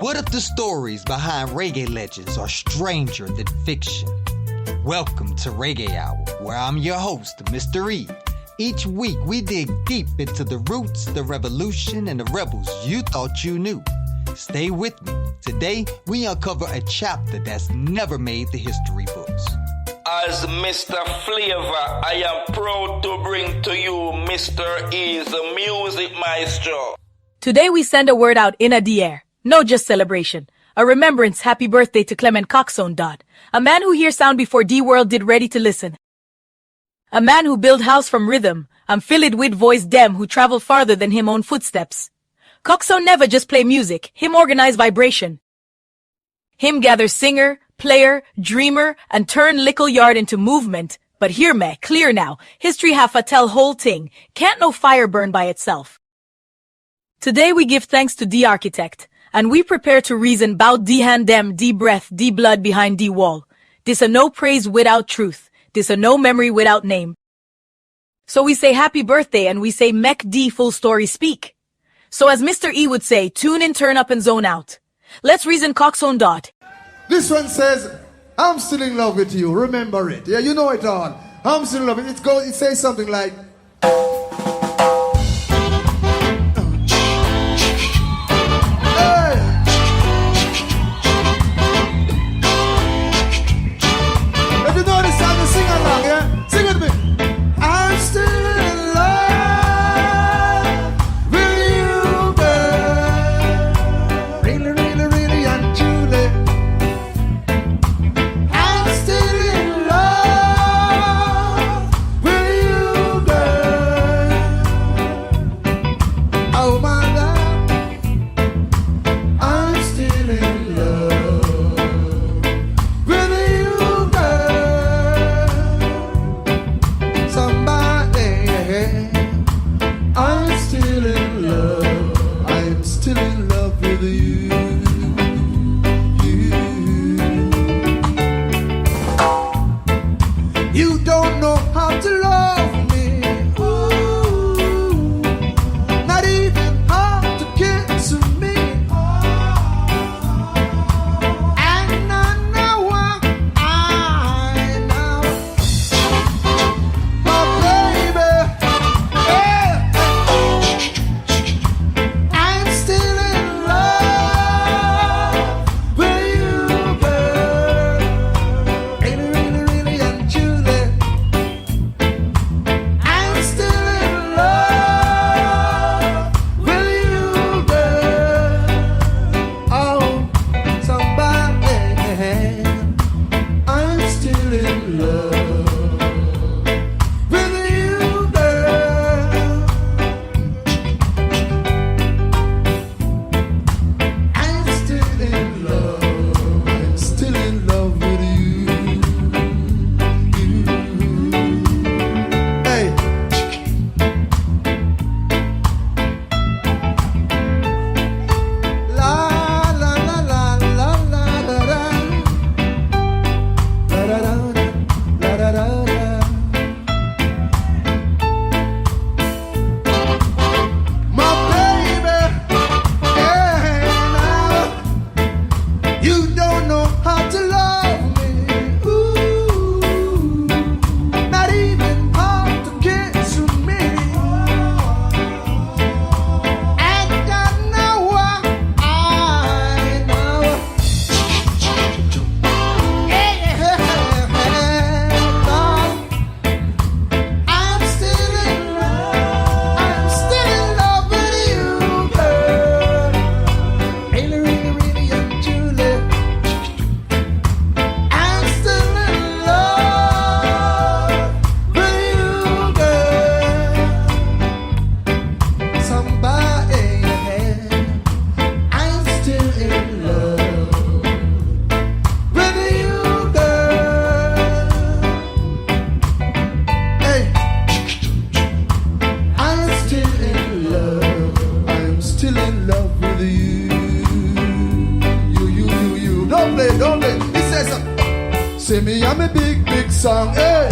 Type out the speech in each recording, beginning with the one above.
What if the stories behind reggae legends are stranger than fiction? Welcome to Reggae Hour, where I'm your host, Mr. E. Each week we dig deep into the roots, the revolution, and the rebels you thought you knew. Stay with me. Today we uncover a chapter that's never made the history books. As Mr. Flavor, I am proud to bring to you Mr. E's Music Maestro. Today we send a word out in the air. No just celebration. A remembrance happy birthday to Clement Coxsone Dodd. A man who hears sound before D-World did ready to listen. A man who build house from rhythm. I'm filled with voice dem who travel farther than him own footsteps. Coxsone never just play music. Him organize vibration. Him gather singer, player, dreamer, and turn Lickle Yard into movement. But hear me, clear now. History have a tell whole thing. Can't no fire burn by itself. Today we give thanks to the architect, and we prepare to reason bout the hand dem, the breath, the blood behind the wall. This a no praise without truth. This a no memory without name. So we say happy birthday and we say make the full story speak. So as Mr. E would say, tune in, turn up and zone out. Let's reason Coxsone Dodd. This one says, I'm still in love with you, remember it. Yeah, you know it all. I'm still in love with it. It says something like, See me and me big, big song, hey.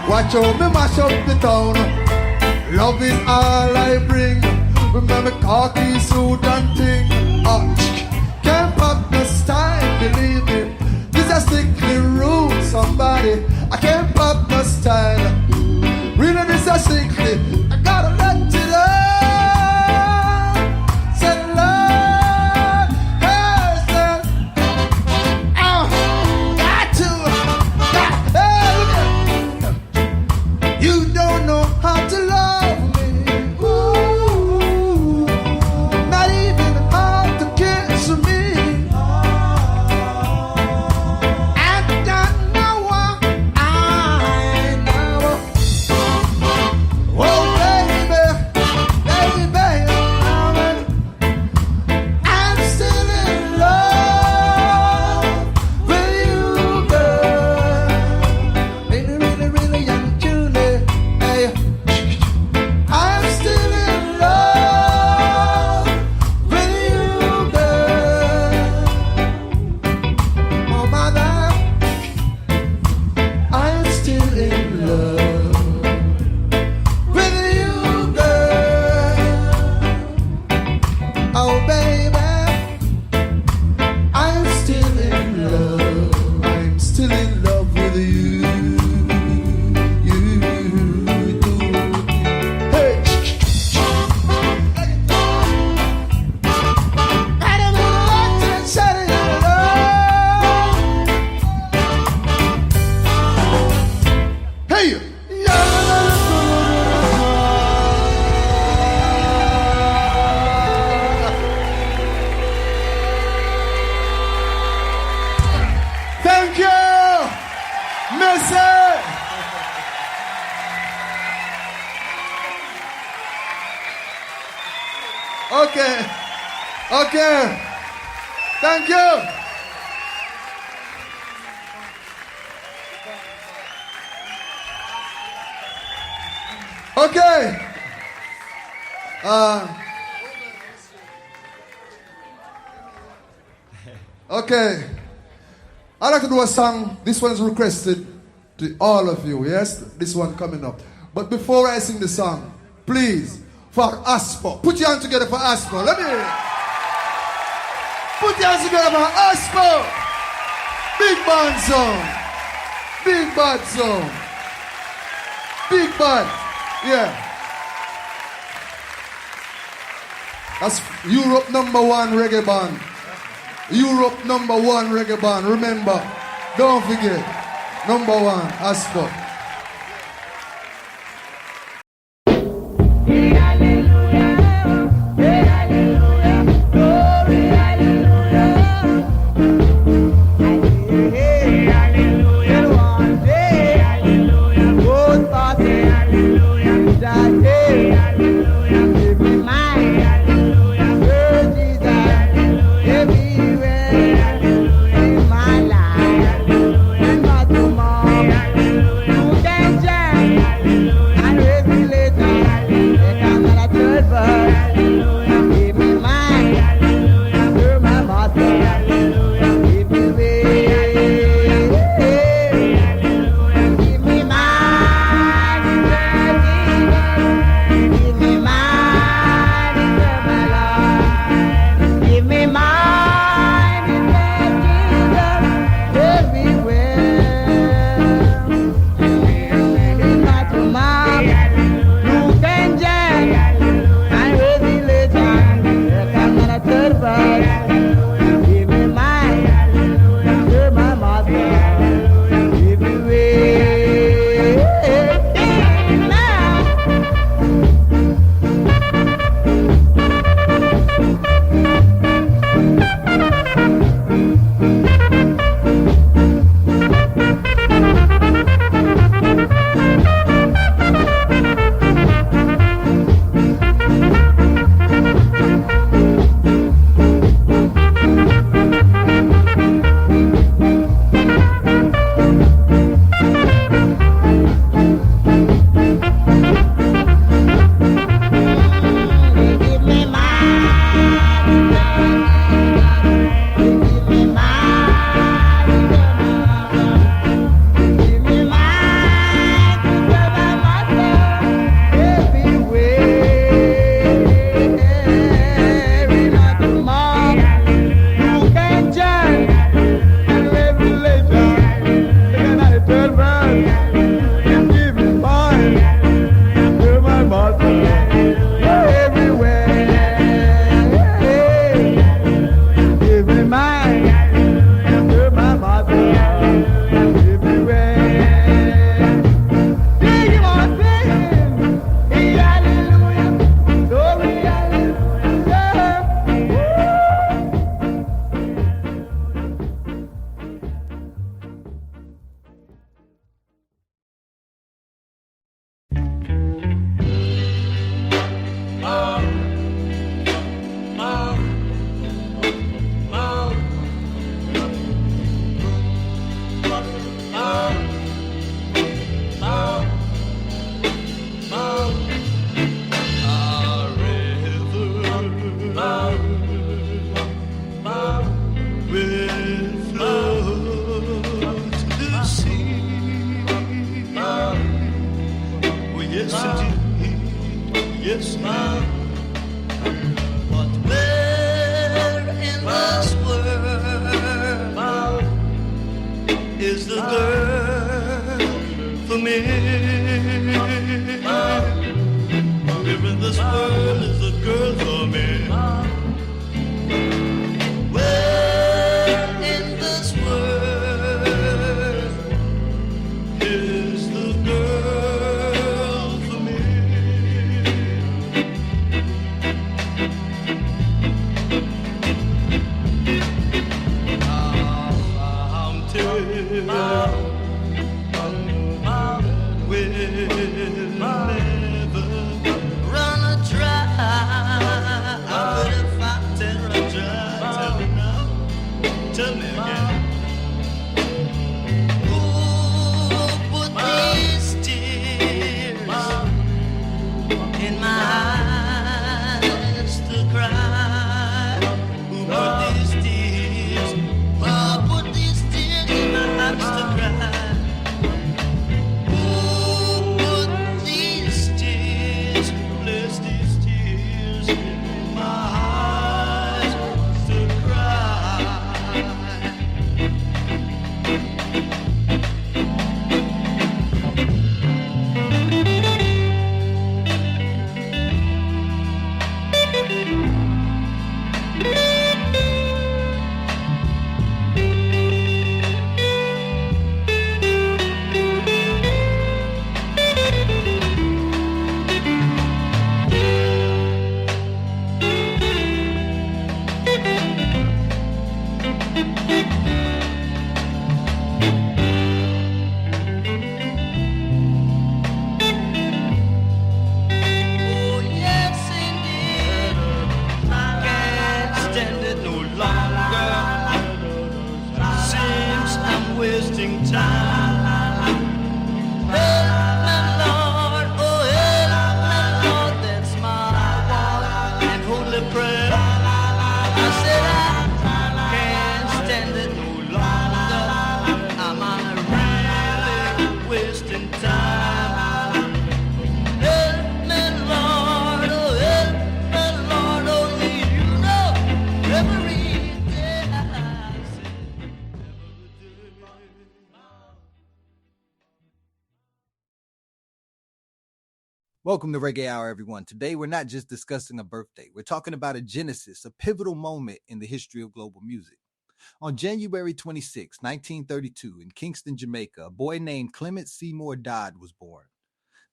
Watch how me mash up the town. Love is all I bring. Remember khaki suit and thing. Can't I can't pop the style. Really, this is sickly. I gotta let it out. Say love, hey, say, oh, got to, hey, look at you. Don't know how to love me. Ooh, not even how to kiss me. I don't know why I know. Oh baby, baby, I'm still in love with you, girl. Really, really, really young Julie. Hey, I'm still in love with you, girl. Oh mother, I'm still in love with you, girl. Oh baby, I'm still in love. I'm still in love with you. Hey. I don't want to set it love. Hey. Thank you, Missy. Okay. Thank you. Okay. Okay. I'd like to do a song. This one's requested to all of you. Yes, this one coming up. But before I sing the song, please, for Aspo, put your hands together for Aspo. Let me hear it. Put your hands together for Aspo. Big band song. Big band song. Big band. Yeah. That's Europe #1 reggae band. Europe #1 reggae band. Remember, don't forget, #1 Aspo. Everywhere in my life, and not tomorrow. this world is a girl for me? Where in this world is the girl for me? Tell me again. Who put these tears in my eyes to cry? Who put these tears? Who put these tears in my eyes to cry? Who put these tears? Who placed these tears in my eyes to cry? Oh yes, indeed. I can't stand it no longer. Seems I'm wasting time. Help me, Lord, oh help me, Lord. That's my one and holy prayer. I said I can't stand it no longer. Am I really wasting time? Help me, Lord, oh help me, Lord, only you know every day I say, every day. Welcome to Reggae Hour, everyone. Today, we're not just discussing a birthday. We're talking about a genesis, a pivotal moment in the history of global music. On January 26, 1932, in Kingston, Jamaica, a boy named Clement Dodd was born.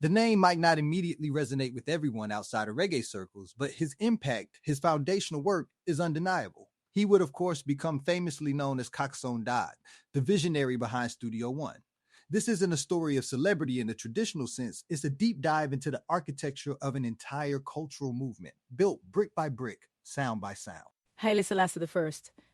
The name might not immediately resonate with everyone outside of reggae circles, but his impact, his foundational work, is undeniable. He would, of course, become famously known as Coxsone Dodd, the visionary behind Studio One. This isn't a story of celebrity in the traditional sense. It's a deep dive into the architecture of an entire cultural movement, built brick by brick, sound by sound. Haile Selassie I,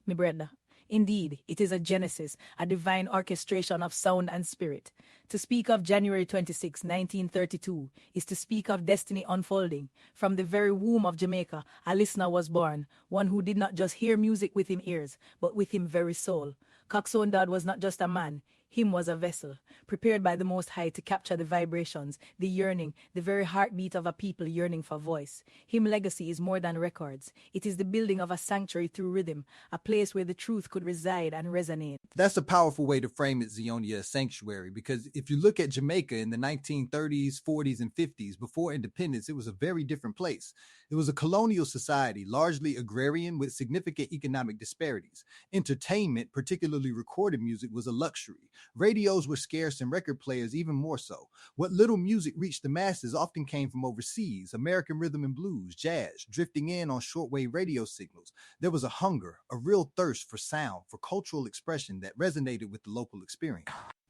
my brother. Indeed, it is a genesis, a divine orchestration of sound and spirit. To speak of January 26, 1932, is to speak of destiny unfolding. From the very womb of Jamaica, a listener was born, one who did not just hear music with him ears, but with him very soul. Coxsone Dodd was not just a man. Him was a vessel, prepared by the Most High to capture the vibrations, the yearning, the very heartbeat of a people yearning for voice. Him legacy is more than records. It is the building of a sanctuary through rhythm, a place where the truth could reside and resonate. That's a powerful way to frame it, Zionia, a sanctuary, because if you look at Jamaica in the 1930s, 40s, and 50s, before independence, it was a very different place. It was a colonial society, largely agrarian with significant economic disparities. Entertainment, particularly recorded music, was a luxury. Radios were scarce and record players even more so. What little music reached the masses often came from overseas, American rhythm and blues, jazz, drifting in on shortwave radio signals. There was a hunger, a real thirst for sound, for cultural expression that resonated with the local experience.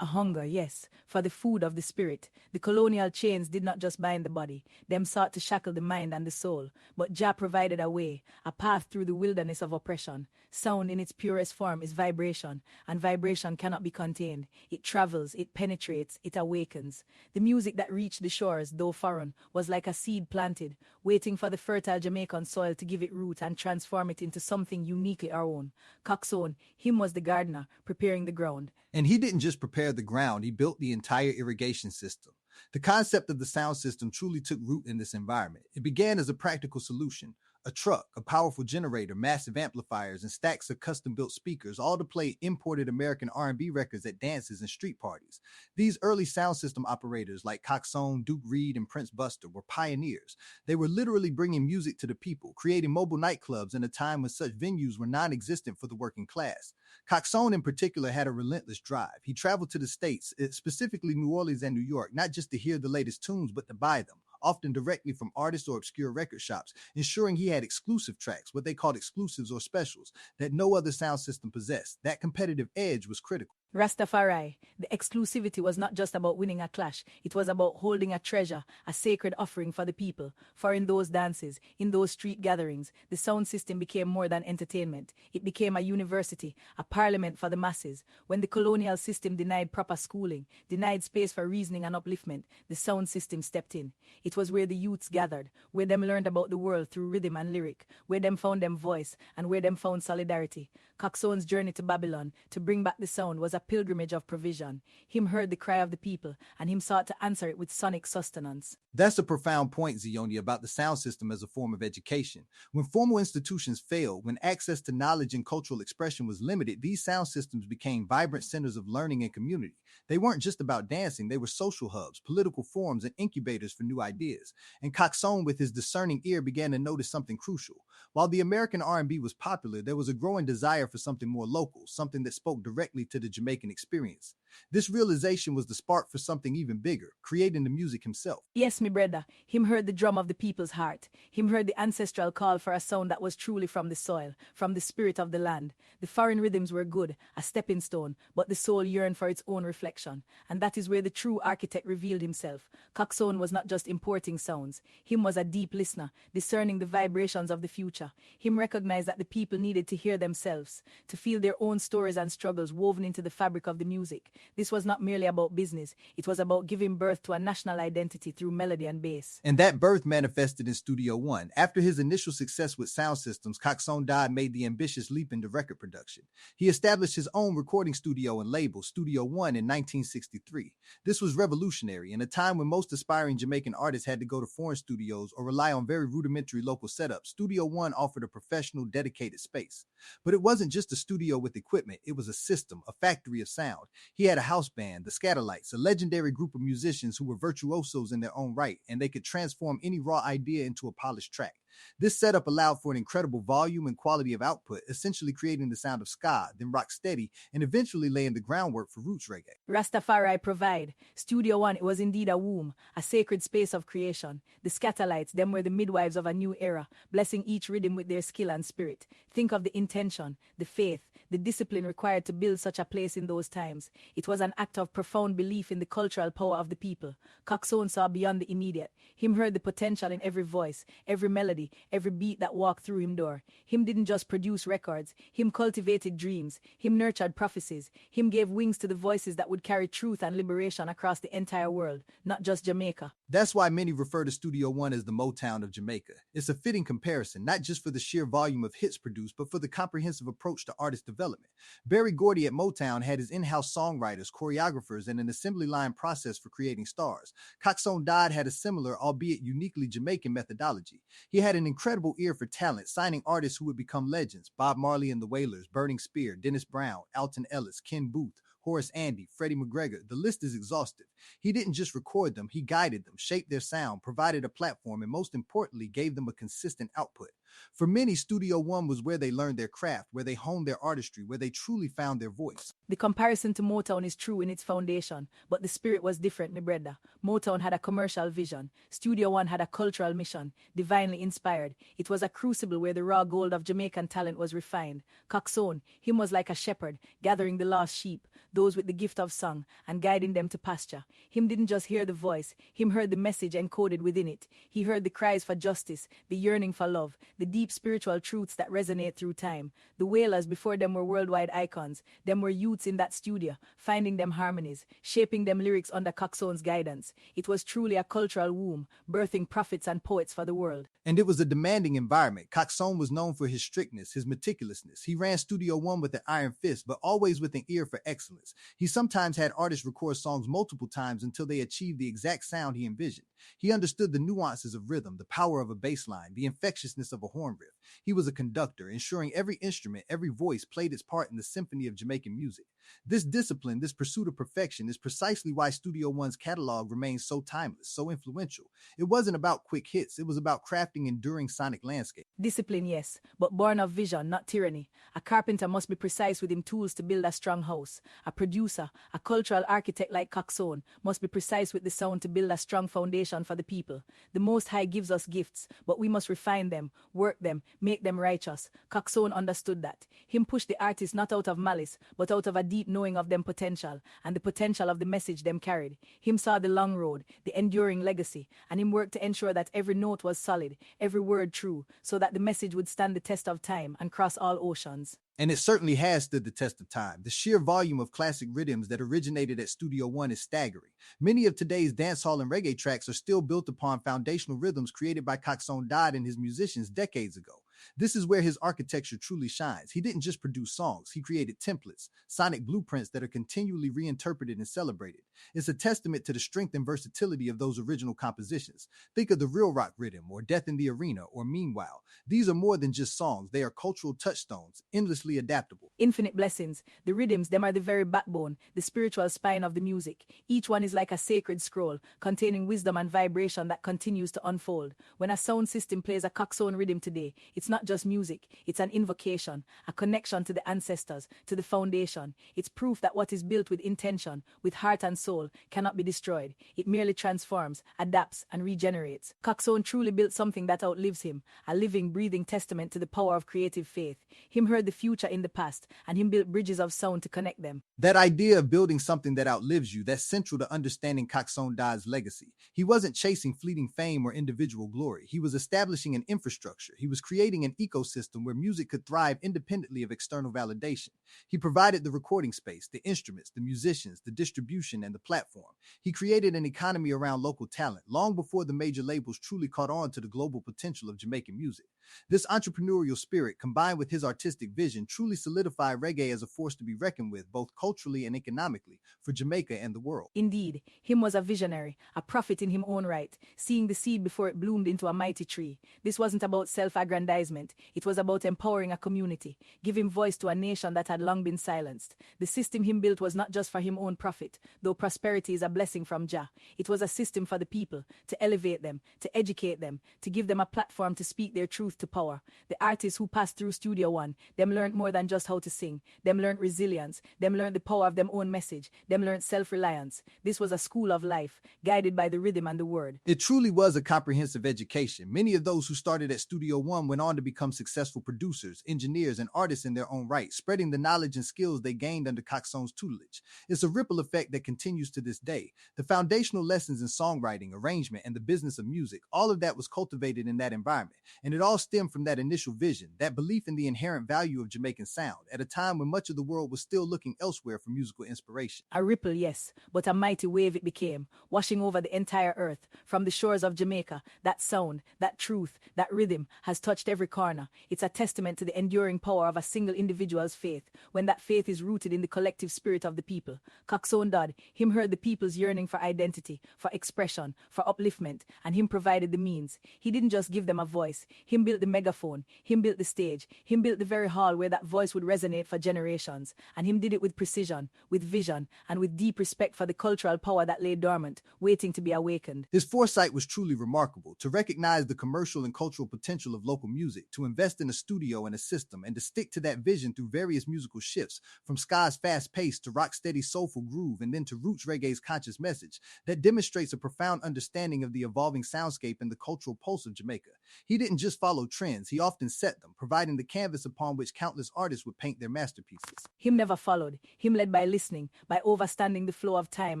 A hunger, yes, for the food of the spirit. The colonial chains did not just bind the body. Them sought to shackle the mind and the soul. But Jah provided a way, a path through the wilderness of oppression. Sound in its purest form is vibration, and vibration cannot be contained. It travels, it penetrates, it awakens. The music that reached the shores, though foreign, was like a seed planted, waiting for the fertile Jamaican soil to give it root and transform it into something uniquely our own. Coxsone, him was the gardener, preparing the ground. And he didn't just prepare the ground, he built the entire irrigation system. The concept of the sound system truly took root in this environment. It began as a practical solution, A truck, a powerful generator, massive amplifiers, and stacks of custom-built speakers, all to play imported American R&B records at dances and street parties. These early sound system operators like Coxsone, Duke Reed, and Prince Buster were pioneers. They were literally bringing music to the people, creating mobile nightclubs in a time when such venues were non-existent for the working class. Coxsone in particular had a relentless drive. He traveled to the States, specifically New Orleans and New York, not just to hear the latest tunes, but to buy them, often directly from artists or obscure record shops, ensuring he had exclusive tracks, what they called exclusives or specials, that no other sound system possessed. That competitive edge was critical. Rastafari, the exclusivity was not just about winning a clash, it was about holding a treasure, a sacred offering for the people. For in those dances, in those street gatherings, the sound system became more than entertainment. It became a university, a parliament for the masses. When the colonial system denied proper schooling, denied space for reasoning and upliftment, the sound system stepped in. It was where the youths gathered, where them learned about the world through rhythm and lyric, where them found them voice, and where them found solidarity. Coxsone's journey to Babylon, to bring back the sound, was a pilgrimage of provision. Him heard the cry of the people, and him sought to answer it with sonic sustenance. That's a profound point, Zioni, about the sound system as a form of education. When formal institutions failed, when access to knowledge and cultural expression was limited, these sound systems became vibrant centers of learning and community. They weren't just about dancing, they were social hubs, political forums, and incubators for new ideas. And Coxsone, with his discerning ear, began to notice something crucial. While the American R&B was popular, there was a growing desire for something more local, something that spoke directly to the Jamaican experience. This realization was the spark for something even bigger, creating the music himself. Yes, me brother, him heard the drum of the people's heart. Him heard the ancestral call for a sound that was truly from the soil, from the spirit of the land. The foreign rhythms were good, a stepping stone, but the soul yearned for its own reflection. And that is where the true architect revealed himself. Coxsone was not just importing sounds. Him was a deep listener, discerning the vibrations of the future. Him recognized that the people needed to hear themselves, to feel their own stories and struggles woven into the fabric of the music. This was not merely about business. It was about giving birth to a national identity through melody and bass. And that birth manifested in Studio One. After his initial success with sound systems, Coxsone Dodd made the ambitious leap into record production. He established his own recording studio and label, Studio One, in 1963. This was revolutionary. In a time when most aspiring Jamaican artists had to go to foreign studios or rely on very rudimentary local setups, Studio One offered a professional, dedicated space. But it wasn't just a studio with equipment. It was a system, a factory of sound. He had a house band, the Scatterlights, a legendary group of musicians who were virtuosos in their own right, and they could transform any raw idea into a polished track. This setup allowed for an incredible volume and quality of output, essentially creating the sound of ska, then rocksteady, and eventually laying the groundwork for roots reggae. Rastafari provide. Studio One, it was indeed a womb, a sacred space of creation. The Scatterlights, them were the midwives of a new era, blessing each rhythm with their skill and spirit. Think of the intention, the faith, the discipline required to build such a place in those times. It was an act of profound belief in the cultural power of the people. Coxsone saw beyond the immediate. Him heard the potential in every voice, every melody, every beat that walked through him door. Him didn't just produce records. Him cultivated dreams. Him nurtured prophecies. Him gave wings to the voices that would carry truth and liberation across the entire world, not just Jamaica. That's why many refer to Studio One as the Motown of Jamaica. It's a fitting comparison, not just for the sheer volume of hits produced, but for the comprehensive approach to artist development. Barry Gordy at Motown had his in-house songwriters, choreographers, and an assembly line process for creating stars. Coxsone Dodd had a similar, albeit uniquely Jamaican methodology. He had an incredible ear for talent, signing artists who would become legends: Bob Marley and the Wailers, Burning Spear, Dennis Brown, Alton Ellis, Ken Booth, Horace Andy, Freddie McGregor. The list is exhaustive. He didn't just record them, he guided them, shaped their sound, provided a platform, and most importantly, gave them a consistent output. For many, Studio One was where they learned their craft, where they honed their artistry, where they truly found their voice. The comparison to Motown is true in its foundation, but the spirit was different, my brother. Motown had a commercial vision. Studio One had a cultural mission, divinely inspired. It was a crucible where the raw gold of Jamaican talent was refined. Coxsone, him was like a shepherd, gathering the lost sheep, those with the gift of song, and guiding them to pasture. Him didn't just hear the voice, him heard the message encoded within it. He heard the cries for justice, the yearning for love, the deep spiritual truths that resonate through time. The Wailers before them were worldwide icons. Them were youths in that studio, finding them harmonies, shaping them lyrics under Coxsone's guidance. It was truly a cultural womb, birthing prophets and poets for the world. And it was a demanding environment. Coxsone was known for his strictness, his meticulousness. He ran Studio One with an iron fist, but always with an ear for excellence. He sometimes had artists record songs multiple times until they achieved the exact sound he envisioned. He understood the nuances of rhythm, the power of a bass line, the infectiousness of a horn riff. He was a conductor, ensuring every instrument, every voice played its part in the symphony of Jamaican music. This discipline, this pursuit of perfection, is precisely why Studio One's catalog remains so timeless, so influential. It wasn't about quick hits, it was about crafting enduring sonic landscapes. Discipline, yes, but born of vision, not tyranny. A carpenter must be precise with him tools to build a strong house. A producer, a cultural architect like Coxsone, must be precise with the sound to build a strong foundation for the people. The Most High gives us gifts, but we must refine them, work them, make them righteous. Coxsone understood that. Him pushed the artists not out of malice, but out of a deep knowing of them potential, and the potential of the message them carried. Him saw the long road, the enduring legacy, and him worked to ensure that every note was solid, every word true, so that the message would stand the test of time and cross all oceans. And it certainly has stood the test of time. The sheer volume of classic rhythms that originated at Studio One is staggering. Many of today's dancehall and reggae tracks are still built upon foundational rhythms created by Coxsone Dodd and his musicians decades ago. This is where his architecture truly shines. He didn't just produce songs, he created templates, sonic blueprints that are continually reinterpreted and celebrated. It's a testament to the strength and versatility of those original compositions. Think of the Real Rock Rhythm, or Death in the Arena, or Meanwhile. These are more than just songs, they are cultural touchstones, endlessly adaptable. Infinite blessings. The rhythms, them are the very backbone, the spiritual spine of the music. Each one is like a sacred scroll, containing wisdom and vibration that continues to unfold. When a sound system plays a Coxsone rhythm today, it's not just music, it's an invocation, a connection to the ancestors, to the foundation. It's proof that what is built with intention, with heart and soul, cannot be destroyed. It merely transforms, adapts, and regenerates. Coxsone truly built something that outlives him, a living, breathing testament to the power of creative faith. Him heard the future in the past, and him built bridges of sound to connect them. That idea of building something that outlives you, that's central to understanding Coxsone Dodd's legacy. He wasn't chasing fleeting fame or individual glory. He was establishing an infrastructure. He was creating an ecosystem where music could thrive independently of external validation. He provided the recording space, the instruments, the musicians, the distribution, and the platform. He created an economy around local talent, long before the major labels truly caught on to the global potential of Jamaican music. This entrepreneurial spirit, combined with his artistic vision, truly solidified reggae as a force to be reckoned with, both culturally and economically, for Jamaica and the world. Indeed, him was a visionary, a prophet in his own right, seeing the seed before it bloomed into a mighty tree. This wasn't about self-aggrandizement. It was about empowering a community, giving voice to a nation that had long been silenced. The system him built was not just for him own profit, though prosperity is a blessing from Jah. It was a system for the people, to elevate them, to educate them, to give them a platform to speak their truth to power. The artists who passed through Studio One, them learned more than just how to sing. Them learned resilience. Them learned the power of them own message. Them learned self-reliance. This was a school of life, guided by the rhythm and the word. It truly was a comprehensive education. Many of those who started at Studio One went on to become successful producers, engineers, and artists in their own right, spreading the knowledge and skills they gained under Coxsone's tutelage. It's a ripple effect that continues to this day. The foundational lessons in songwriting, arrangement, and the business of music, all of that was cultivated in that environment, and it all stemmed from that initial vision, that belief in the inherent value of Jamaican sound, at a time when much of the world was still looking elsewhere for musical inspiration. A ripple, yes, but a mighty wave it became, washing over the entire earth. From the shores of Jamaica, that sound, that truth, that rhythm has touched every corner. It's a testament to the enduring power of a single individual's faith, when that faith is rooted in the collective spirit of the people. Coxsone Dodd, him heard the people's yearning for identity, for expression, for upliftment, and him provided the means. He didn't just give them a voice. Him built the megaphone. Him built the stage. Him built the very hall where that voice would resonate for generations. And him did it with precision, with vision, and with deep respect for the cultural power that lay dormant, waiting to be awakened. His foresight was truly remarkable. To recognize the commercial and cultural potential of local music, to invest in a studio and a system, and to stick to that vision through various musical shifts, from ska's fast pace to rocksteady's soulful groove, and then to roots reggae's conscious message, that demonstrates a profound understanding of the evolving soundscape and the cultural pulse of Jamaica. He didn't just follow trends, he often set them, providing the canvas upon which countless artists would paint their masterpieces. Him never followed. Him led by listening, by overstanding the flow of time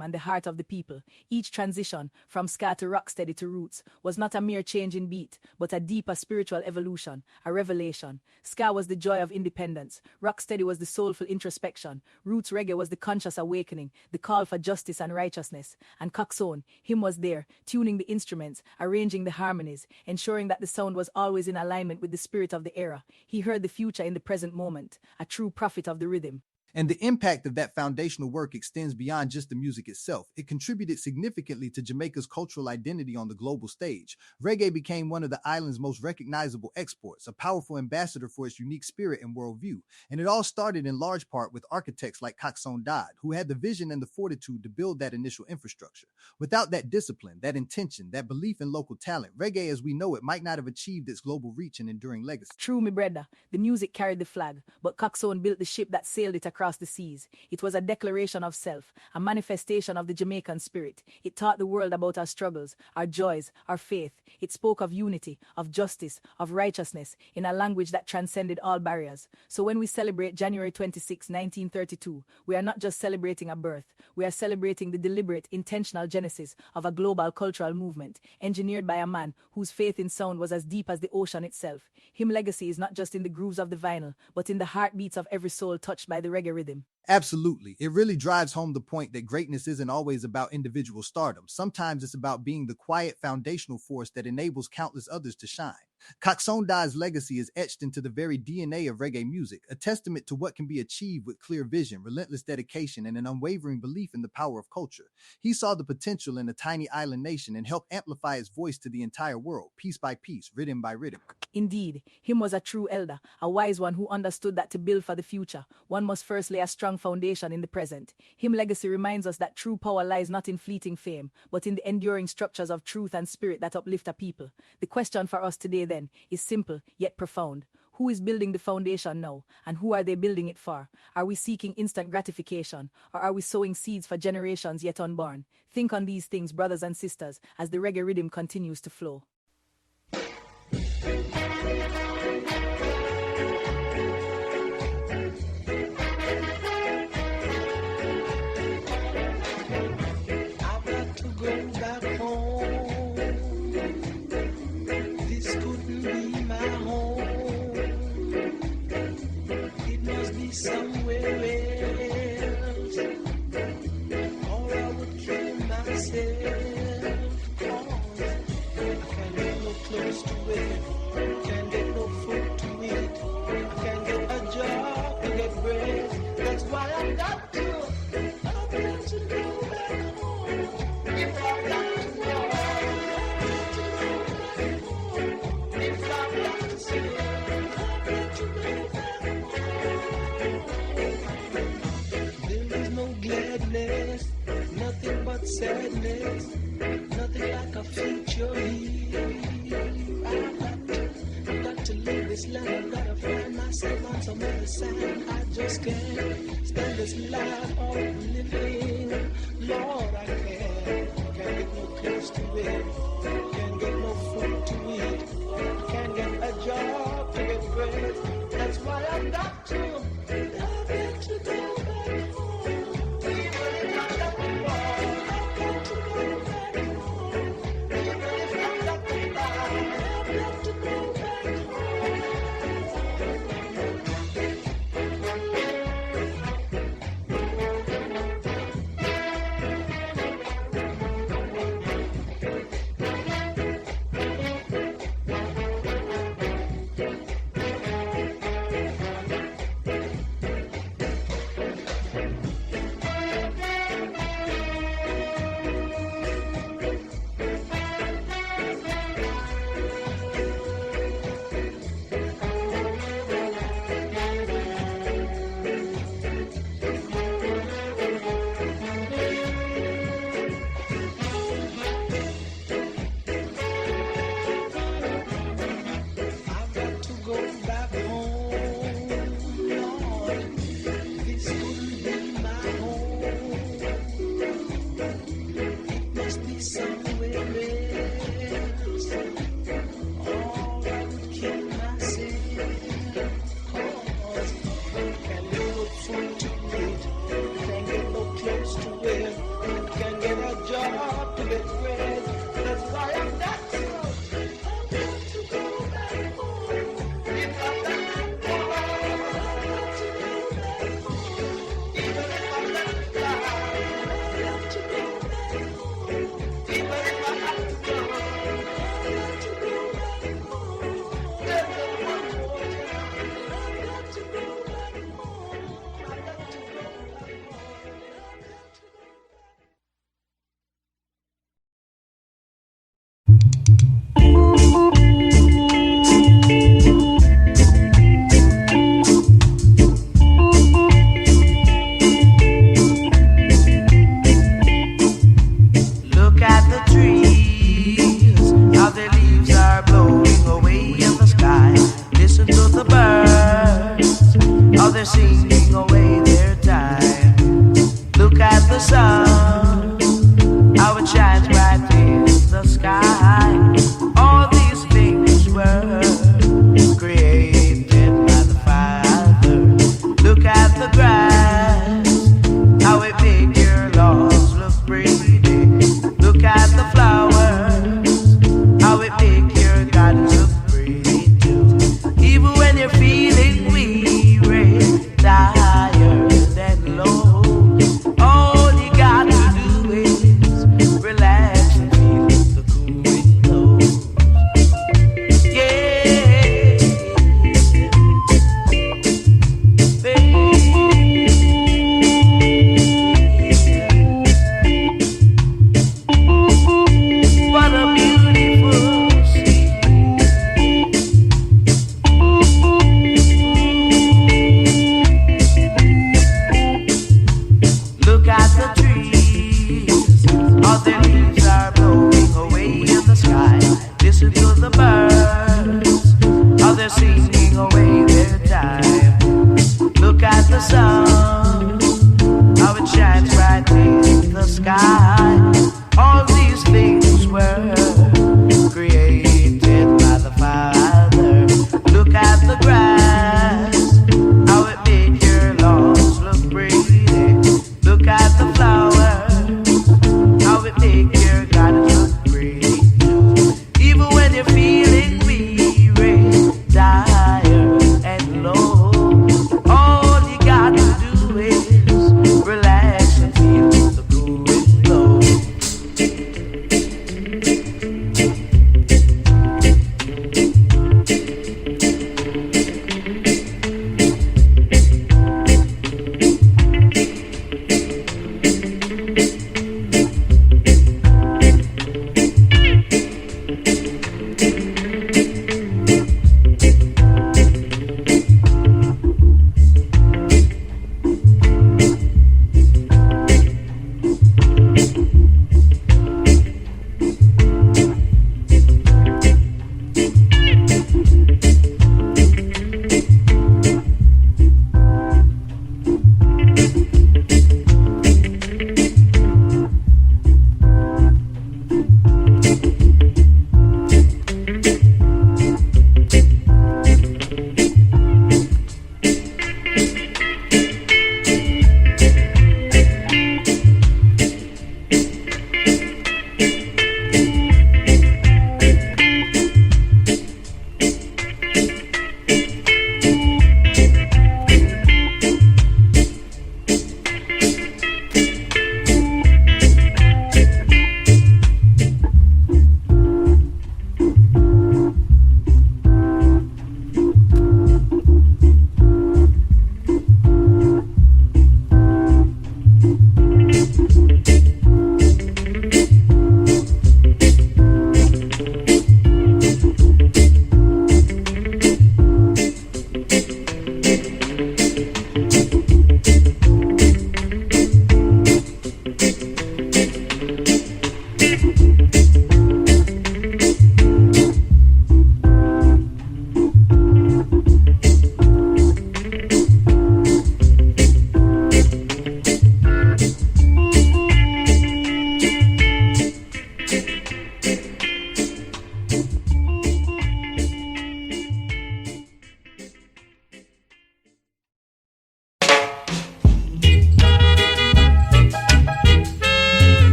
and the heart of the people. Each transition, from ska to rocksteady to roots, was not a mere change in beat, but a deeper spiritual evolution, a revelation. Ska was the joy of independence. Rocksteady was the soulful introspection. Roots reggae was the conscious awakening, the call for justice and righteousness. And Coxsone, him was there, tuning the instruments, arranging the harmonies, ensuring that the sound was always in alignment with the spirit of the era. He heard the future in the present moment, a true prophet of the rhythm. And the impact of that foundational work extends beyond just the music itself. It contributed significantly to Jamaica's cultural identity on the global stage. Reggae became one of the island's most recognizable exports, a powerful ambassador for its unique spirit and worldview. And it all started in large part with architects like Coxsone Dodd, who had the vision and the fortitude to build that initial infrastructure. Without that discipline, that intention, that belief in local talent, reggae as we know it might not have achieved its global reach and enduring legacy. True, me brother. The music carried the flag, but Coxsone built the ship that sailed it across the seas. It was a declaration of self, a manifestation of the Jamaican spirit. It taught the world about our struggles, our joys, our faith. It spoke of unity, of justice, of righteousness, in a language that transcended all barriers. So when we celebrate January 26, 1932, we are not just celebrating a birth. We are celebrating the deliberate, intentional genesis of a global cultural movement, engineered by a man whose faith in sound was as deep as the ocean itself. His legacy is not just in the grooves of the vinyl, but in the heartbeats of every soul touched by the reggae rhythm. Absolutely. It really drives home the point that greatness isn't always about individual stardom. Sometimes it's about being the quiet foundational force that enables countless others to shine. Coxsone Dodd's legacy is etched into the very DNA of reggae music, a testament to what can be achieved with clear vision, relentless dedication, and an unwavering belief in the power of culture. He saw the potential in a tiny island nation and helped amplify its voice to the entire world, piece by piece, rhythm by rhythm. Indeed, him was a true elder, a wise one who understood that to build for the future, one must first lay a strong foundation in the present. Him legacy reminds us that true power lies not in fleeting fame, but in the enduring structures of truth and spirit that uplift a people. The question for us today then is simple yet profound. Who is building the foundation now, and who are they building it for? Are we seeking instant gratification, or are we sowing seeds for generations yet unborn? Think on these things, brothers and sisters, as the reggae rhythm continues to flow. Somewhere else, or I would kill myself, 'cause I can't get no close to it, can't get no food to eat, I can't get a job to get bread. That's why I've got to go back home. If I've got to go, I've got to go back home. If I've got to see it, I've got to go back home. Nothing but sadness, nothing like a future here. I've got to leave this land, I've got to find myself on some other side. I just can't stand this life of living. Lord, I can't get no close to it, can't get no food to eat, can't get a job to get bread. That's why I've got to go back home. they're singing away their time. Look at the sun, how it shines bright in the sky. All these things were created by the Father. Look at the grass, how it makes your lawns look pretty. Look at the flowers, how it makes your gardens look pretty too. Even when you're feeling weary, die.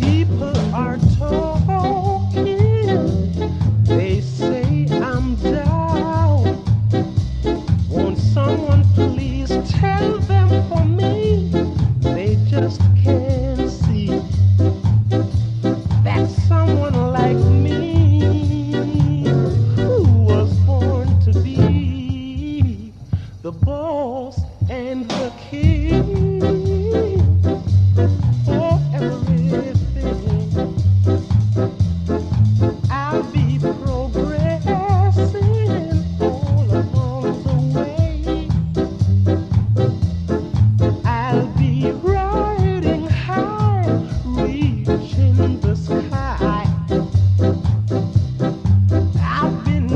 People are talking. They say I'm down. Won't someone please tell them for me? They just can't see that someone like me, who was born to be the boss and the king for everything, I'll be progressing all along the way. I'll be riding high, reaching the sky. I've been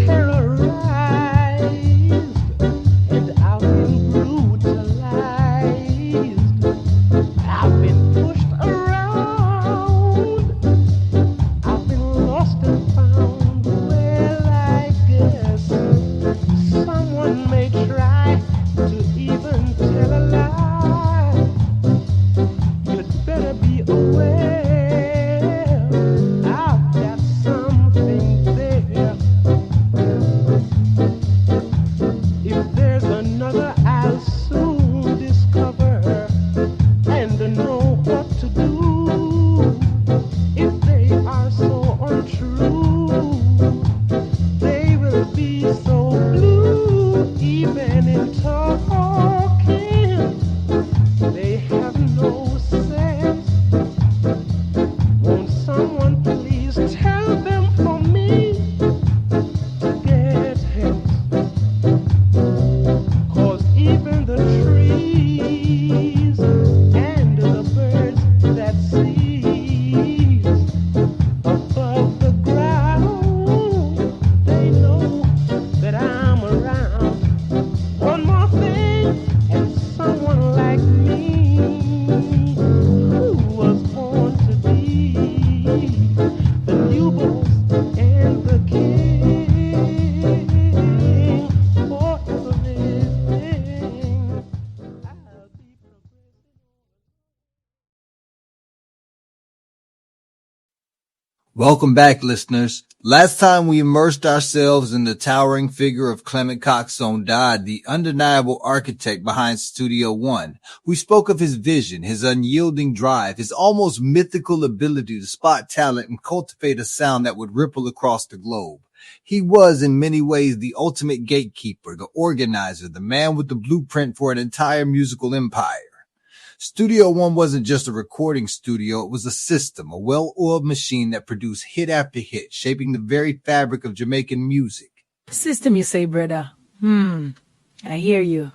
terrorized and I've been brutalized. I've been pushed around. I've been lost and found. Well, I guess someone may try to even tell a lie. You'd better be aware. I've got something there. If there's another, I'll soon discover and know what to do. If they are so untrue, they will be so blue. Even in talking, they have no sense. Won't someone please tell them for me to get hence? 'Cause even the trees and the birds that seize above the ground, they know that I'm around. One more thing, and someone like me, who was born to be the new boss and the king for everything. I'll be Welcome back, listeners. Last time we immersed ourselves in the towering figure of Clement Coxsone Dodd, the undeniable architect behind Studio One. We spoke of his vision, his unyielding drive, his almost mythical ability to spot talent and cultivate a sound that would ripple across the globe. He was in many ways the ultimate gatekeeper, the organizer, the man with the blueprint for an entire musical empire. Studio One wasn't just a recording studio, it was a system, a well-oiled machine that produced hit after hit, shaping the very fabric of Jamaican music. System, you say, brother? I hear you.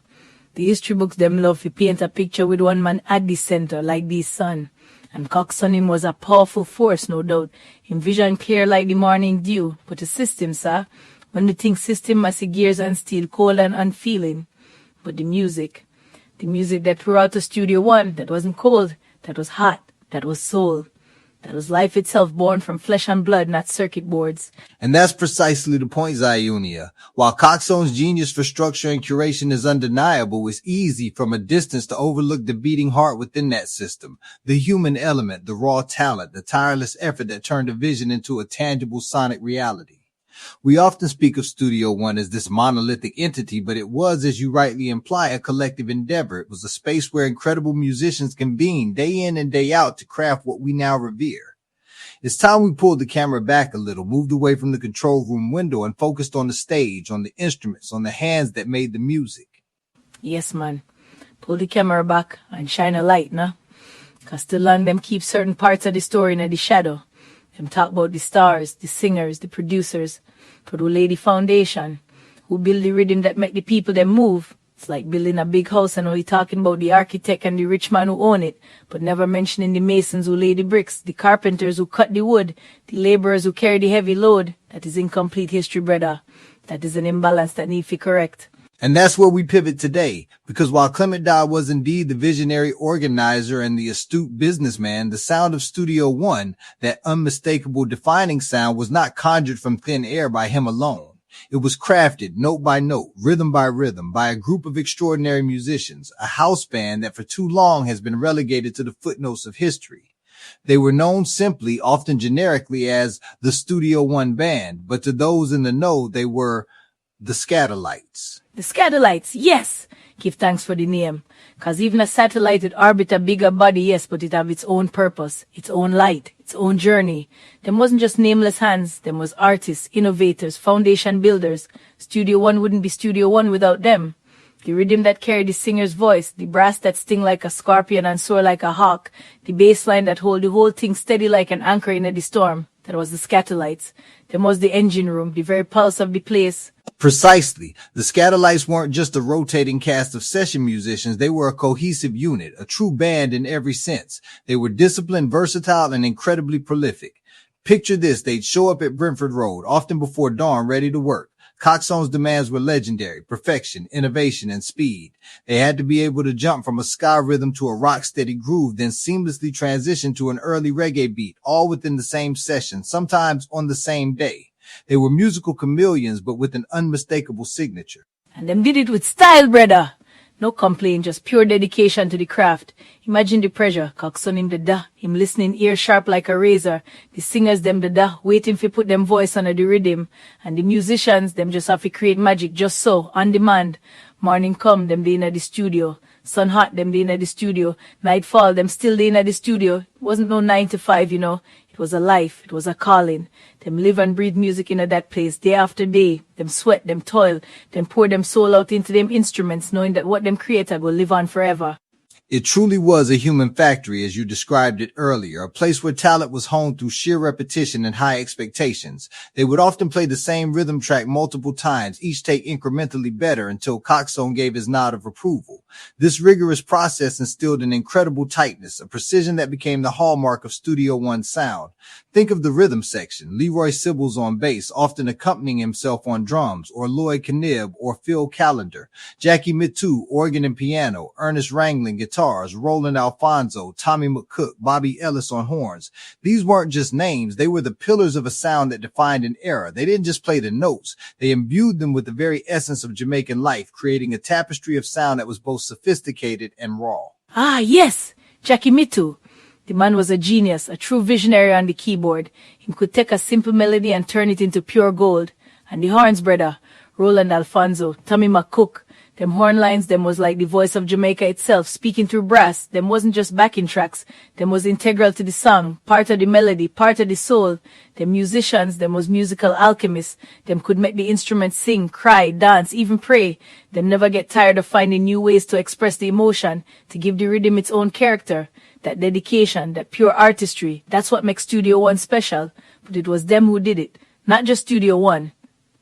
The history books them love to paint a picture with one man at the center, like the sun. And Coxsone him was a powerful force, no doubt. Him vision clear like the morning dew. But the system, sir, when we think system, I see gears and steel, cold and unfeeling. But the music that throughout the Studio One, that wasn't cold, that was hot, that was soul. That was life itself, born from flesh and blood, not circuit boards. And that's precisely the point, Zionia. While Coxsone's genius for structure and curation is undeniable, it's easy from a distance to overlook the beating heart within that system. The human element, the raw talent, the tireless effort that turned a vision into a tangible sonic reality. We often speak of Studio One as this monolithic entity, but it was, as you rightly imply, a collective endeavor. It was a space where incredible musicians convened day in and day out to craft what we now revere. It's time we pulled the camera back a little, moved away from the control room window and focused on the stage, on the instruments, on the hands that made the music. Yes, man. Pull the camera back and shine a light, nah? 'Cause still on them keep certain parts of the story in the shadow. Them talk about the stars, the singers, the producers, but who lay the foundation, who build the rhythm that make the people them move. It's like building a big house and only talking about the architect and the rich man who own it, but never mentioning the masons who lay the bricks, the carpenters who cut the wood, the laborers who carry the heavy load. That is incomplete history, brother. That is an imbalance that needs to be correct. And that's where we pivot today, because while Clement Dodd was indeed the visionary organizer and the astute businessman, the sound of Studio One, that unmistakable defining sound, was not conjured from thin air by him alone. It was crafted note by note, rhythm by rhythm, by a group of extraordinary musicians, a house band that for too long has been relegated to the footnotes of history. They were known simply, often generically, as the Studio One Band, but to those in the know, they were the Scatterlights. The Scatterlights, yes! Give thanks for the name. Cause even a satellite would orbit a bigger body, yes, but it have its own purpose, its own light, its own journey. Them wasn't just nameless hands, them was artists, innovators, foundation builders. Studio One wouldn't be Studio One without them. The rhythm that carried the singer's voice, the brass that sting like a scorpion and soar like a hawk, the bass line that hold the whole thing steady like an anchor in the storm. That was the Scatterlights. Them was the engine room, the very pulse of the place. Precisely. The Scatterlights weren't just a rotating cast of session musicians. They were a cohesive unit, a true band in every sense. They were disciplined, versatile, and incredibly prolific. Picture this. They'd show up at Brentford Road, often before dawn, ready to work. Coxsone's demands were legendary: perfection, innovation, and speed. They had to be able to jump from a ska rhythm to a rock-steady groove, then seamlessly transition to an early reggae beat, all within the same session, sometimes on the same day. They were musical chameleons, but with an unmistakable signature. And them did it with style, brother. No complaint, just pure dedication to the craft. Imagine the pressure, Coxsone him the da, him listening ear sharp like a razor. The singers them the da, waiting for put them voice under the rhythm. And the musicians, them just have to create magic just so, on demand. Morning come, them they in the studio. Sun hot, them they in the studio. Nightfall, them still they in the studio. It wasn't no 9 to 5, you know. It was a life. It was a calling. Them live and breathe music in that place day after day. Them sweat, them toil, them pour them soul out into them instruments, knowing that what them created will live on forever. It truly was a human factory, as you described it earlier, a place where talent was honed through sheer repetition and high expectations. They would often play the same rhythm track multiple times, each take incrementally better until Coxsone gave his nod of approval. This rigorous process instilled an incredible tightness, a precision that became the hallmark of Studio One's sound. Think of the rhythm section: Leroy Sibbles on bass, often accompanying himself on drums, or Lloyd Knib or Phil Callender, Jackie Mittoo, organ and piano, Ernest Wrangling, guitars, Roland Alfonso, Tommy McCook, Bobby Ellis on horns. These weren't just names, they were the pillars of a sound that defined an era. They didn't just play the notes, they imbued them with the very essence of Jamaican life, creating a tapestry of sound that was both sophisticated and raw. Ah, yes, Jackie Mittoo. The man was a genius, a true visionary on the keyboard. He could take a simple melody and turn it into pure gold. And the horns, brother, Roland Alfonso, Tommy McCook, them horn lines, them was like the voice of Jamaica itself, speaking through brass. Them wasn't just backing tracks, them was integral to the song, part of the melody, part of the soul. Them musicians, them was musical alchemists. Them could make the instruments sing, cry, dance, even pray. Them never get tired of finding new ways to express the emotion, to give the rhythm its own character. That dedication, that pure artistry, that's what makes Studio One special. But it was them who did it, not just Studio One,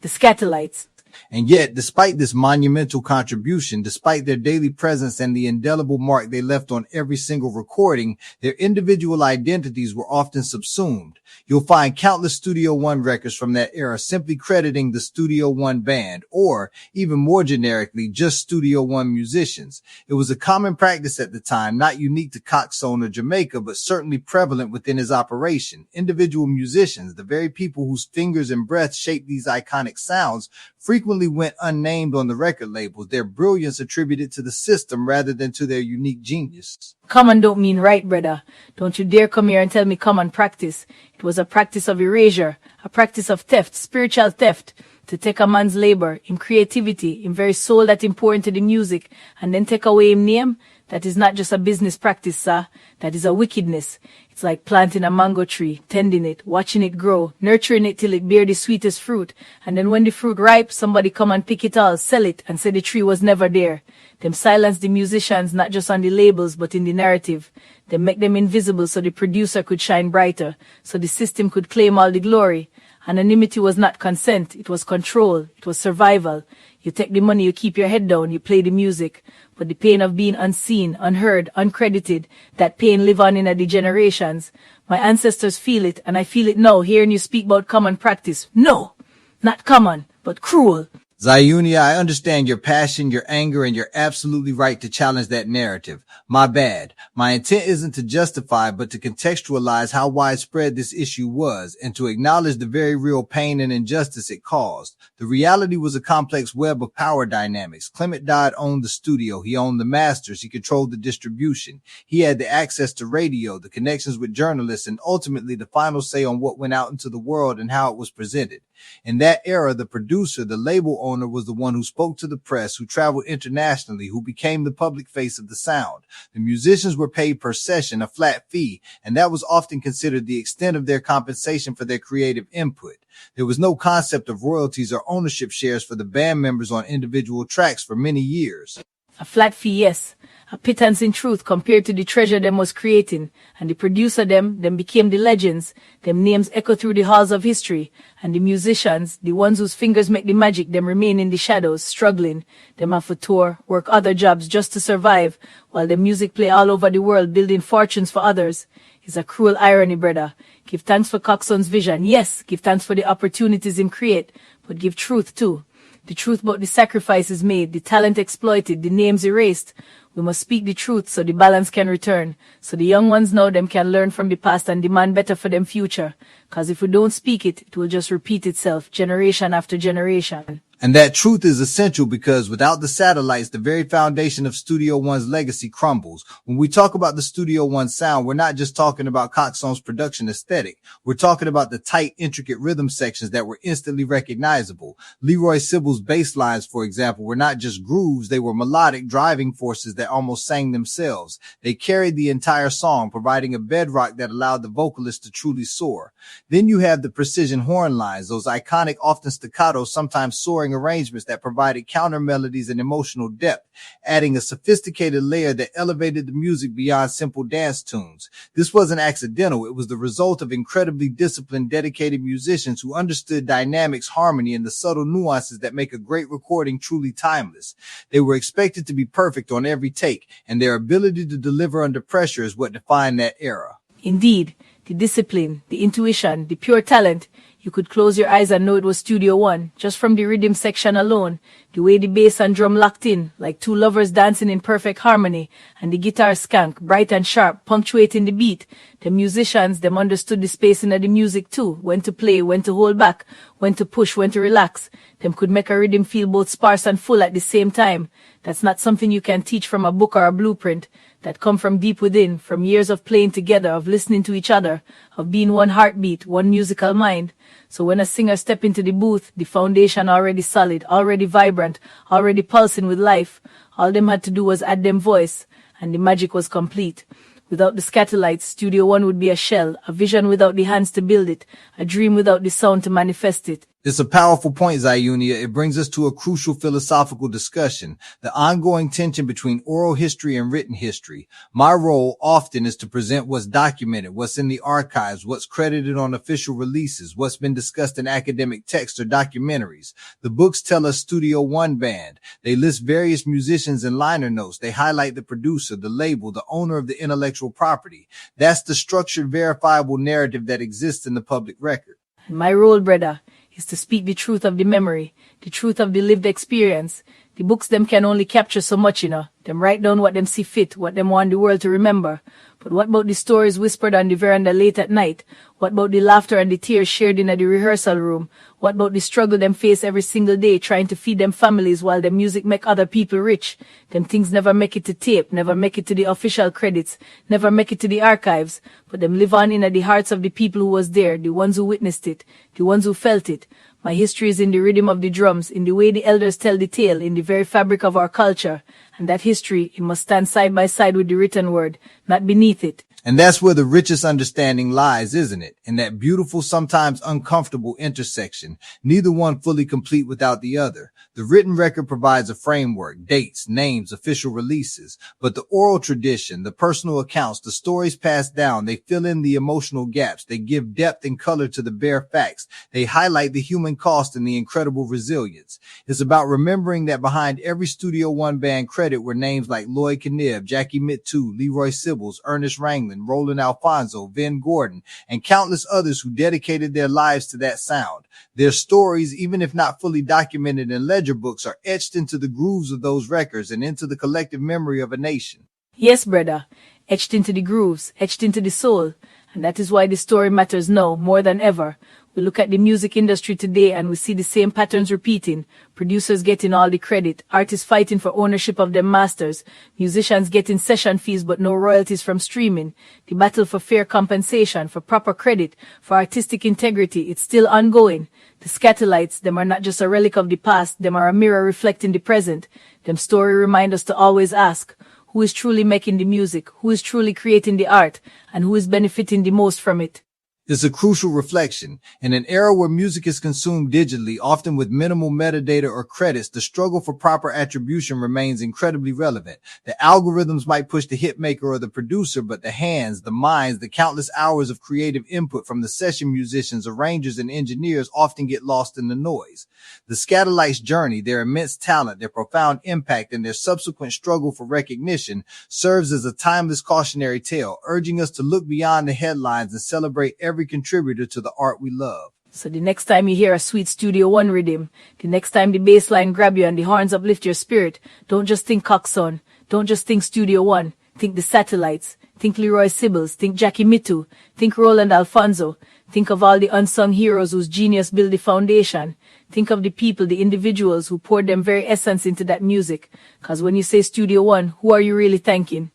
the Scatterlights. And yet, despite this monumental contribution, despite their daily presence and the indelible mark they left on every single recording, their individual identities were often subsumed. You'll find countless Studio One records from that era simply crediting the Studio One Band, or even more generically, just Studio One musicians. It was a common practice at the time, not unique to Coxsone or Jamaica, but certainly prevalent within his operation. Individual musicians, the very people whose fingers and breath shaped these iconic sounds, frequently went unnamed on the record labels, their brilliance attributed to the system rather than to their unique genius. Common don't mean right, brother. Don't you dare come here and tell me common practice. It was a practice of erasure, a practice of theft, spiritual theft, to take a man's labor, in creativity, in very soul that him pour into the music, and then take away him name. That is not just a business practice, sir. That is a wickedness. It's like planting a mango tree, tending it, watching it grow, nurturing it till it bear the sweetest fruit. And then when the fruit ripe, somebody come and pick it all, sell it, and say the tree was never there. Them silence the musicians, not just on the labels, but in the narrative. They make them invisible so the producer could shine brighter, so the system could claim all the glory. Anonymity was not consent, it was control, it was survival. You take the money, you keep your head down, you play the music. But the pain of being unseen, unheard, uncredited, that pain live on in the generations. My ancestors feel it, and I feel it now, hearing you speak about common practice. No, not common, but cruel. Zayunia, I understand your passion, your anger, and you're absolutely right to challenge that narrative. My bad. My intent isn't to justify, but to contextualize how widespread this issue was and to acknowledge the very real pain and injustice it caused. The reality was a complex web of power dynamics. Clement Dodd owned the studio. He owned the masters. He controlled the distribution. He had the access to radio, the connections with journalists, and ultimately the final say on what went out into the world and how it was presented. In that era, the producer, the label owner, was the one who spoke to the press, who traveled internationally, who became the public face of the sound. The musicians were paid per session, a flat fee, and that was often considered the extent of their compensation for their creative input. There was no concept of royalties or ownership shares for the band members on individual tracks for many years. A flat fee, yes. A pittance in truth compared to the treasure them was creating. And the producer them became the legends. Them names echo through the halls of history. And the musicians, the ones whose fingers make the magic, them remain in the shadows, struggling. Them have to tour, work other jobs just to survive, while the music play all over the world, building fortunes for others. It's a cruel irony, brother. Give thanks for Coxsone's vision. Yes, give thanks for the opportunities him create, but give truth too. The truth about the sacrifices made, the talent exploited, the names erased. We must speak the truth so the balance can return. So the young ones now them can learn from the past and demand better for them future. Cause if we don't speak it, it will just repeat itself generation after generation. And that truth is essential because without the satellites, the very foundation of Studio One's legacy crumbles. When we talk about the Studio One sound, we're not just talking about Coxsone's production aesthetic. We're talking about the tight, intricate rhythm sections that were instantly recognizable. Leroy Sybil's bass lines, for example, were not just grooves. They were melodic driving forces that almost sang themselves. They carried the entire song, providing a bedrock that allowed the vocalist to truly soar. Then you have the precision horn lines, those iconic, often staccato, sometimes soaring arrangements that provided counter melodies and emotional depth, adding a sophisticated layer that elevated the music beyond simple dance tunes. This wasn't accidental. It was the result of incredibly disciplined, dedicated musicians who understood dynamics, harmony, and the subtle nuances that make a great recording truly timeless. They were expected to be perfect on every take, and their ability to deliver under pressure is what defined that era. Indeed, the discipline, the intuition, the pure talent. You could close your eyes and know it was Studio One, just from the rhythm section alone, the way the bass and drum locked in, like two lovers dancing in perfect harmony, and the guitar skank, bright and sharp, punctuating the beat. The musicians, them understood the spacing of the music too, when to play, when to hold back, when to push, when to relax. Them could make a rhythm feel both sparse and full at the same time. That's not something you can teach from a book or a blueprint. That come from deep within, from years of playing together, of listening to each other, of being one heartbeat, one musical mind. So when a singer step into the booth, the foundation already solid, already vibrant, already pulsing with life. All them had to do was add them voice, and the magic was complete. Without the scatterlights, Studio One would be a shell, a vision without the hands to build it, a dream without the sound to manifest it. It's a powerful point, Zayunia. It brings us to a crucial philosophical discussion, the ongoing tension between oral history and written history. My role often is to present what's documented, what's in the archives, what's credited on official releases, what's been discussed in academic texts or documentaries. The books tell us Studio One band. They list various musicians in liner notes. They highlight the producer, the label, the owner of the intellectual property. That's the structured, verifiable narrative that exists in the public record. My role, brother, is to speak the truth of the memory, the truth of the lived experience. The books them can only capture so much, Them write down what them see fit, what them want the world to remember. But what about the stories whispered on the veranda late at night? What about the laughter and the tears shared in the rehearsal room? What about the struggle them face every single day trying to feed them families while their music make other people rich? Them things never make it to tape, never make it to the official credits, never make it to the archives, but them live on in the hearts of the people who was there, the ones who witnessed it, the ones who felt it. My history is in the rhythm of the drums, in the way the elders tell the tale, in the very fabric of our culture. And that history, it must stand side by side with the written word, not beneath it. And that's where the richest understanding lies, isn't it? In that beautiful, sometimes uncomfortable intersection, neither one fully complete without the other. The written record provides a framework, dates, names, official releases. But the oral tradition, the personal accounts, the stories passed down, they fill in the emotional gaps. They give depth and color to the bare facts. They highlight the human cost and the incredible resilience. It's about remembering that behind every Studio One band credit were names like Lloyd Kinnear, Jackie Mittu, Leroy Sybils, Ernest Wrangler, Franklin, Roland Alfonso, Vin Gordon, and countless others who dedicated their lives to that sound. Their stories, even if not fully documented in ledger books, are etched into the grooves of those records and into the collective memory of a nation. Yes, brother. Etched into the grooves, etched into the soul. And that is why the story matters now more than ever. We look at the music industry today and we see the same patterns repeating. Producers getting all the credit, artists fighting for ownership of their masters, musicians getting session fees but no royalties from streaming. The battle for fair compensation, for proper credit, for artistic integrity, it's still ongoing. The Scatterlights, them are not just a relic of the past, them are a mirror reflecting the present. Them story remind us to always ask, who is truly making the music, who is truly creating the art, and who is benefiting the most from it. It's a crucial reflection. In an era where music is consumed digitally, often with minimal metadata or credits, the struggle for proper attribution remains incredibly relevant. The algorithms might push the hitmaker or the producer, but the hands, the minds, the countless hours of creative input from the session musicians, arrangers, and engineers often get lost in the noise. The Scatterlights' journey, their immense talent, their profound impact, and their subsequent struggle for recognition serves as a timeless cautionary tale, urging us to look beyond the headlines and celebrate every contributor to the art we love. So the next time you hear a sweet Studio One rhythm, the next time the bass line grab you and the horns uplift your spirit, don't just think Coxsone, don't just think Studio One, think the Satellites, think Leroy Sibbles, think Jackie Mitu, think Roland Alfonso, think of all the unsung heroes whose genius built the foundation, think of the people, the individuals who poured their very essence into that music, cause when you say Studio One, who are you really thanking?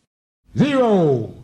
Zero.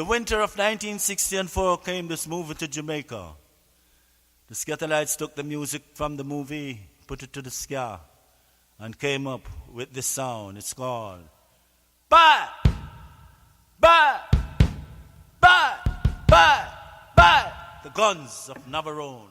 the winter of 1964 came this movie to Jamaica. The Scatterlights took the music from the movie, put it to the ska, and came up with this sound. It's called Bye! Bye! Bye! Bye! Bye! The Guns of Navarone.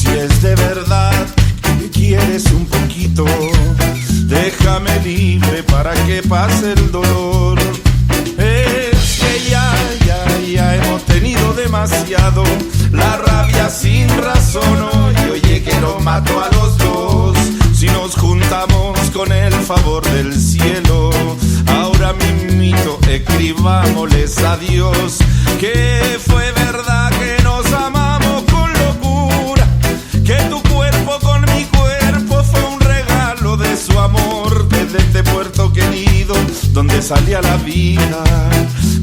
Si es de verdad que quieres un poquito, déjame libre para que pase el dolor. Es que ya hemos tenido demasiado, la rabia sin razón hoy, oye que lo mato a los dos. Si nos juntamos con el favor del cielo, ahora mismito escribámosles a Dios que fue verdad que nos amamos con locura, que tu cuerpo con mi cuerpo fue un regalo de su amor desde este puerto querido donde salía la vida.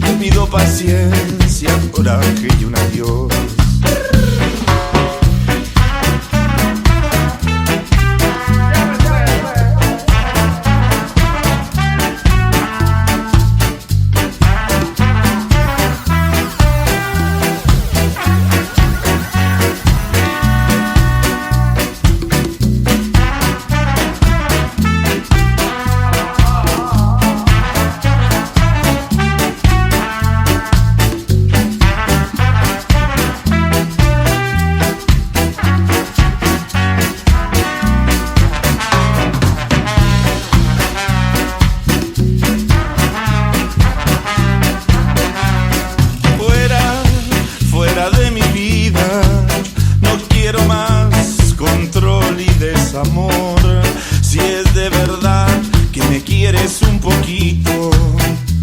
Te pido paciencia, coraje y un adiós.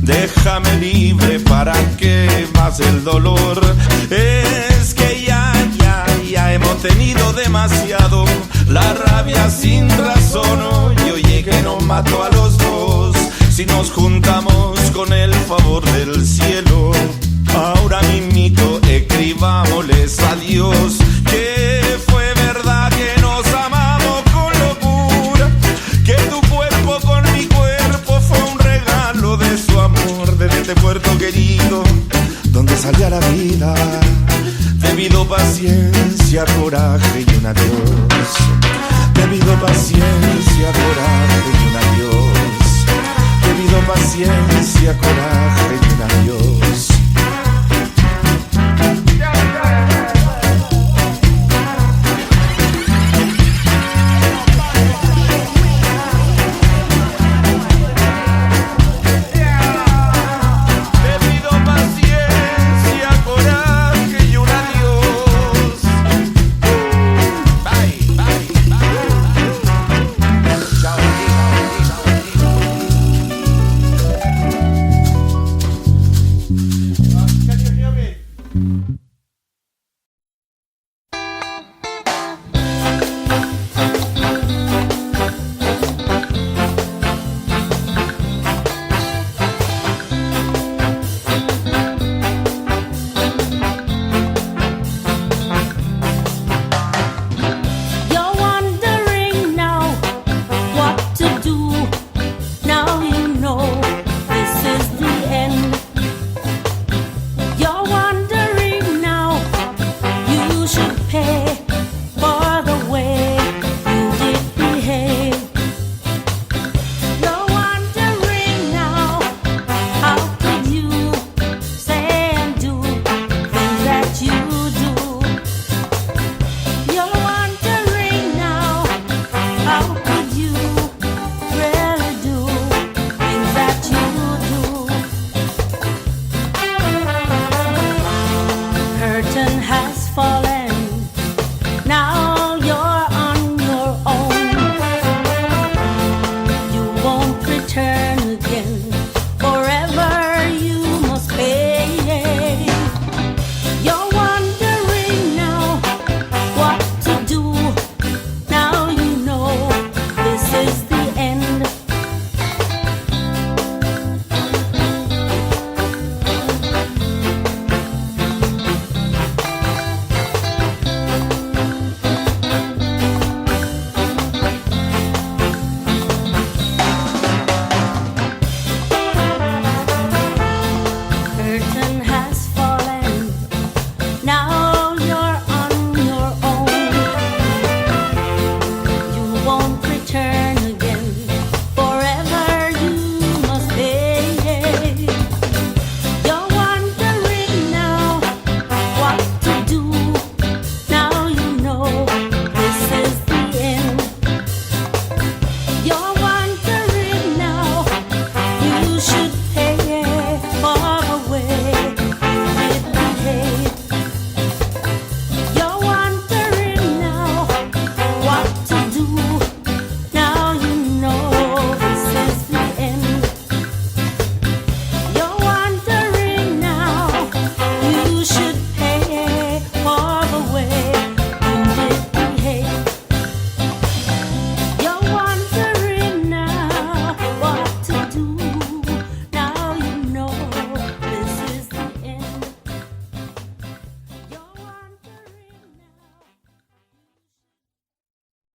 Déjame libre para que pase el dolor. Es que ya hemos tenido demasiado, la rabia sin razón y oye que nos mató a los dos. Si nos juntamos con el favor del cielo, ahora mismito escribámosles a Dios que fue verdad que nos amamos con locura, que tu cuerpo con mi cuerpo fue un regalo de su amor desde este puerto querido donde salía la vida. Te pido paciencia, coraje y un adiós. Te pido paciencia, coraje y un adiós. Te pido paciencia, coraje y un adiós.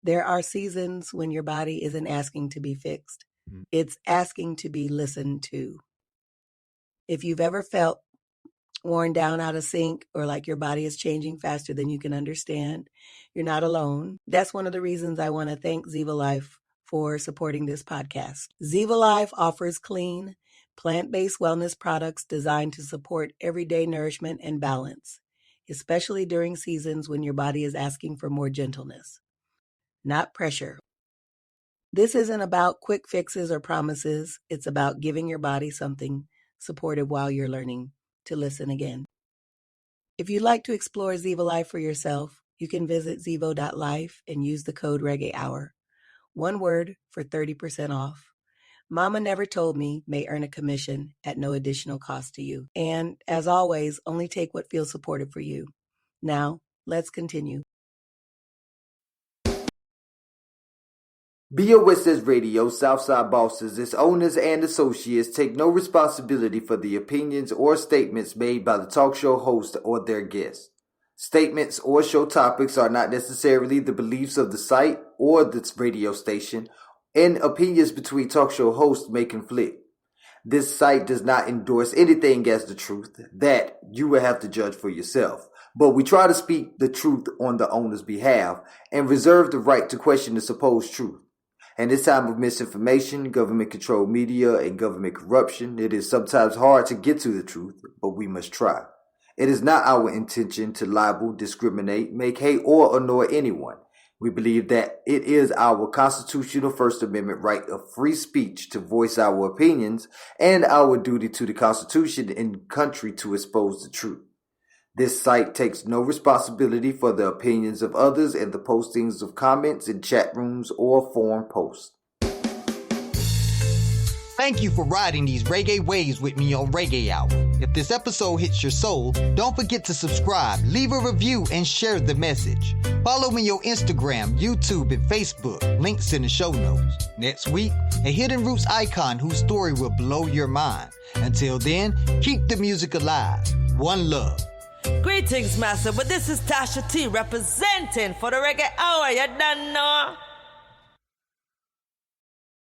There are seasons when your body isn't asking to be fixed. It's asking to be listened to. If you've ever felt worn down, out of sync, or like your body is changing faster than you can understand, you're not alone. That's one of the reasons I want to thank Ziva Life for supporting this podcast. Ziva Life offers clean, plant-based wellness products designed to support everyday nourishment and balance, especially during seasons when your body is asking for more gentleness, not pressure. This isn't about quick fixes or promises. It's about giving your body something supportive while you're learning to listen again. If you'd like to explore Ziva Life for yourself, you can visit zivo.life and use the code Reggae Hour. One word for 30% off. Mama Never Told Me may earn a commission at no additional cost to you. And as always, only take what feels supportive for you. Now, let's continue. BOSS Radio, Southside Bosses, its owners and associates take no responsibility for the opinions or statements made by the talk show host or their guests. Statements or show topics are not necessarily the beliefs of the site or the radio station, and opinions between talk show hosts may conflict. This site does not endorse anything as the truth. That you will have to judge for yourself. But we try to speak the truth on the owner's behalf and reserve the right to question the supposed truth. In this time of misinformation, government-controlled media, and government corruption, it is sometimes hard to get to the truth, but we must try. It is not our intention to libel, discriminate, make hate, or annoy anyone. We believe that it is our constitutional First Amendment right of free speech to voice our opinions and our duty to the Constitution and country to expose the truth. This site takes no responsibility for the opinions of others and the postings of comments in chat rooms or forum posts. Thank you for riding these reggae waves with me on Reggae Hour. If this episode hits your soul, don't forget to subscribe, leave a review, and share the message. Follow me on Instagram, YouTube, and Facebook. Links in the show notes. Next week, a Hidden Roots icon whose story will blow your mind. Until then, keep the music alive. One love. Greetings, Master, but this is Tasha T representing for the Reggae Hour, you done know?